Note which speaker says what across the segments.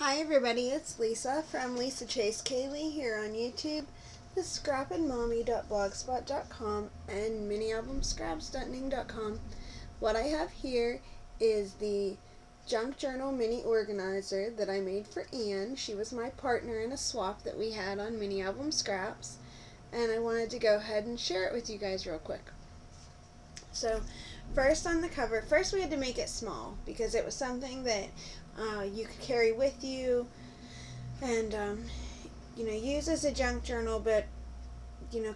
Speaker 1: Hi everybody, it's Lisa from Lisa Chase Kaylee here on YouTube, the scrapandmommy.blogspot.com, and minialbumscraps.ning.com. What I have here is the junk journal mini organizer that I made for Anne. She was my partner in a swap that we had on Mini Album Scraps, and I wanted to go ahead and share it with you guys real quick. So first on the cover, first we had to make it small because it was something that you could carry with you and use as a junk journal, but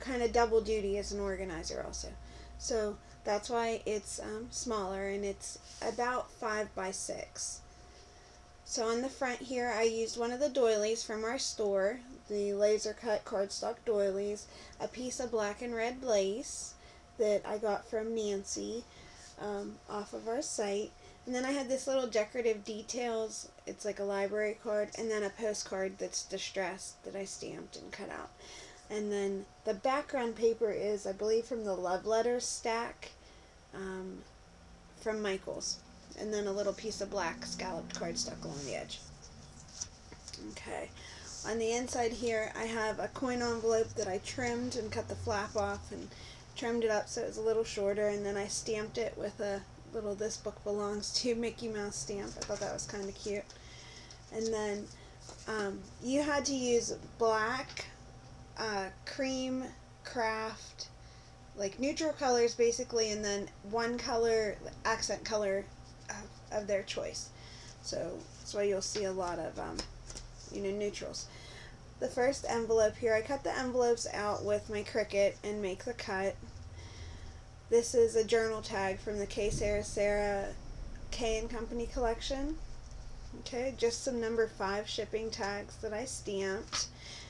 Speaker 1: kind of double duty as an organizer also. So that's why it's smaller, and it's about 5 by 6. So on the front here I used one of the doilies from our store, the laser cut cardstock doilies, a piece of black and red lace that I got from Nancy off of our site. And then I had this little decorative details, it's like a library card, and then a postcard that's distressed that I stamped and cut out. And then the background paper is, I believe, from the Love Letters stack from Michael's. And then a little piece of black scalloped cardstock along the edge. Okay. On the inside here I have a coin envelope that I trimmed and cut the flap off and trimmed it up so it was a little shorter, and then I stamped it with a little "This Book Belongs to" Mickey Mouse stamp. I thought that was kind of cute. And then you had to use black, cream, craft, like neutral colors basically, and then one color, accent color of their choice. So that's why you'll see a lot of neutrals. The first envelope here, I cut the envelopes out with my Cricut and make the cut. This is a journal tag from the K. Sarah K & Company collection. Okay, just some number 5 shipping tags that I stamped.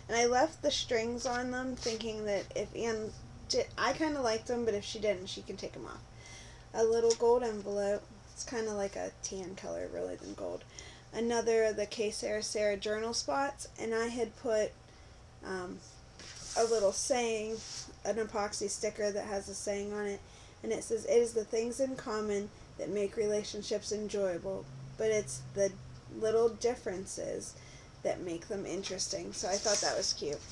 Speaker 1: And I left the strings on them thinking that if Anne did, I kind of liked them, but if she didn't, she can take them off. A little gold envelope. It's kind of like a tan color really than gold. Another of the K. Sarah journal spots, and I had put a little saying, an epoxy sticker that has a saying on it, and it says, "It is the things in common that make relationships enjoyable, but it's the little differences that make them interesting." So I thought that was cute.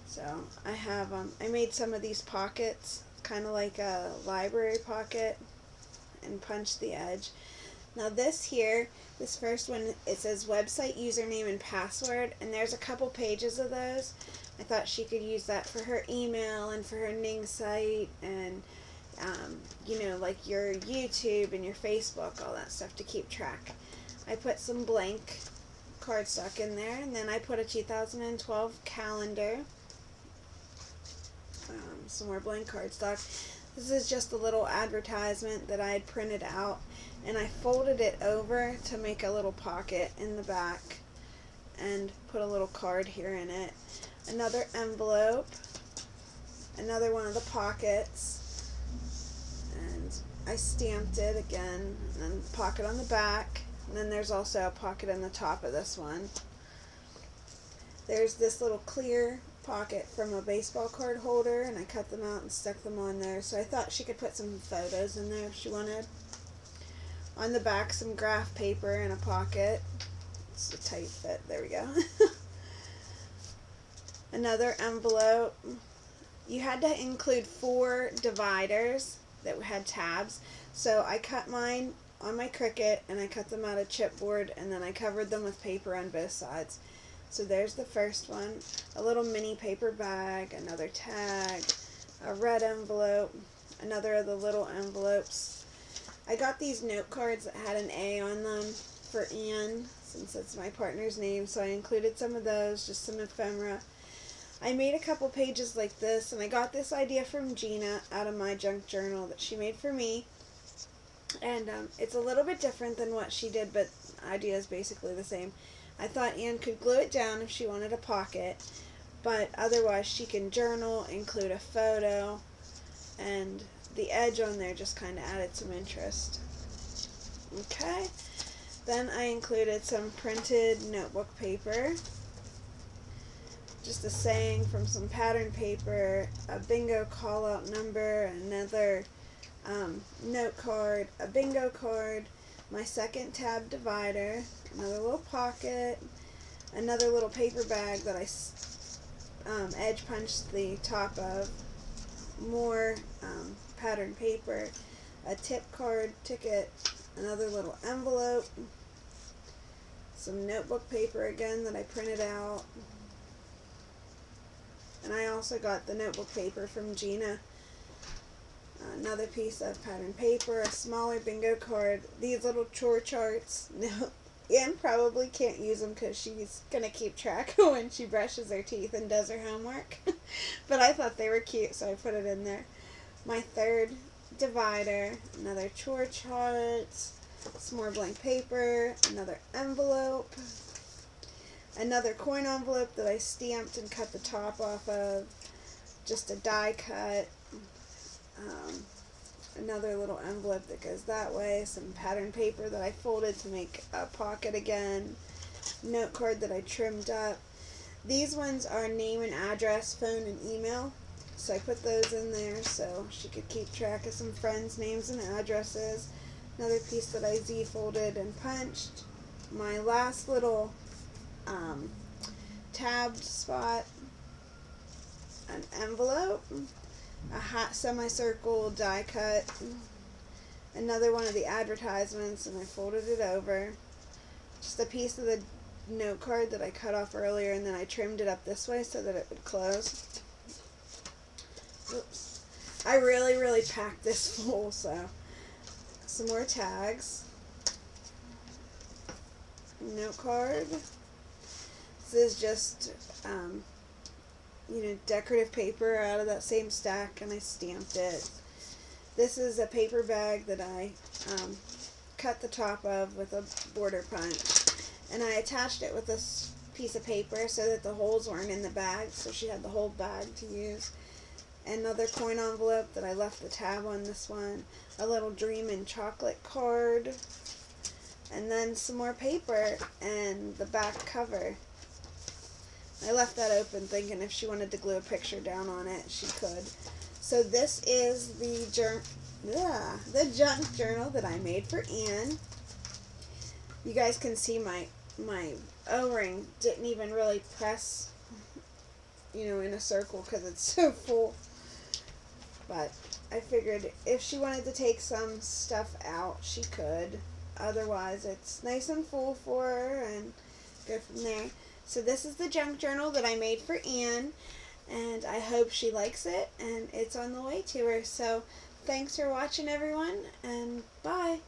Speaker 1: So I have I made some of these pockets, kind of like a library pocket, and punched the edge. Now this here, this first one, it says website username and password, and there's a couple pages of those. I thought she could use that for her email and for her Ning site and like your YouTube and your Facebook, all that stuff to keep track. I put some blank cardstock in there, and then I put a 2012 calendar, some more blank cardstock. This is just a little advertisement that I had printed out, and I folded it over to make a little pocket in the back and put a little card here in it. Another envelope, another one of the pockets, and I stamped it again, and then pocket on the back, and then there's also a pocket on the top of this one. There's this little clear pocket from a baseball card holder, and I cut them out and stuck them on there, so I thought she could put some photos in there if she wanted. On the back, some graph paper in a pocket. It's a tight fit, there we go. Another envelope. You had to include 4 dividers that had tabs, so I cut mine on my Cricut, and I cut them out of chipboard, and then I covered them with paper on both sides. So there's the first one, a little mini paper bag, another tag, a red envelope, another of the little envelopes. I got these note cards that had an A on them for Anne, since it's my partner's name, so I included some of those, just some ephemera. I made a couple pages like this, and I got this idea from Gina out of my junk journal that she made for me. And it's a little bit different than what she did, but the idea is basically the same. I thought Anne could glue it down if she wanted a pocket, but otherwise she can journal, include a photo, and the edge on there just kind of added some interest. Okay, then I included some printed notebook paper, just a saying from some pattern paper, a bingo call-out number, another note card, a bingo card, my second tab divider, another little pocket, another little paper bag that I edge punched the top of, more patterned paper, a tip card ticket, another little envelope, some notebook paper again that I printed out, and I also got the notebook paper from Gina, another piece of patterned paper, a smaller bingo card, these little chore charts. No, Anne probably can't use them because she's going to keep track when she brushes her teeth and does her homework. But I thought they were cute, so I put it in there. My third divider, another chore chart, some more blank paper, another envelope, another coin envelope that I stamped and cut the top off of, just a die cut, another little envelope that goes that way, some patterned paper that I folded to make a pocket again, note card that I trimmed up. These ones are name and address, phone and email, so I put those in there so she could keep track of some friends' names and addresses. Another piece that I Z-folded and punched. My last little tabbed spot, an envelope, a hot semicircle die cut, another one of the advertisements, and I folded it over. Just a piece of the note card that I cut off earlier, and then I trimmed it up this way so that it would close. Oops. I really packed this full, so some more tags. Note card. This is just decorative paper out of that same stack, and I stamped it. This is a paper bag that I cut the top of with a border punch, and I attached it with this piece of paper so that the holes weren't in the bag, so she had the whole bag to use. Another coin envelope that I left the tab on this one, a little dream and chocolate card, and then some more paper and the back cover. I left that open thinking if she wanted to glue a picture down on it, she could. So this is the junk journal that I made for Anne. You guys can see my O-ring didn't even really press, in a circle because it's so full. But I figured if she wanted to take some stuff out, she could. Otherwise, it's nice and full for her, and go from there. So this is the junk journal that I made for Anne, and I hope she likes it, and it's on the way to her. So thanks for watching, everyone, and bye.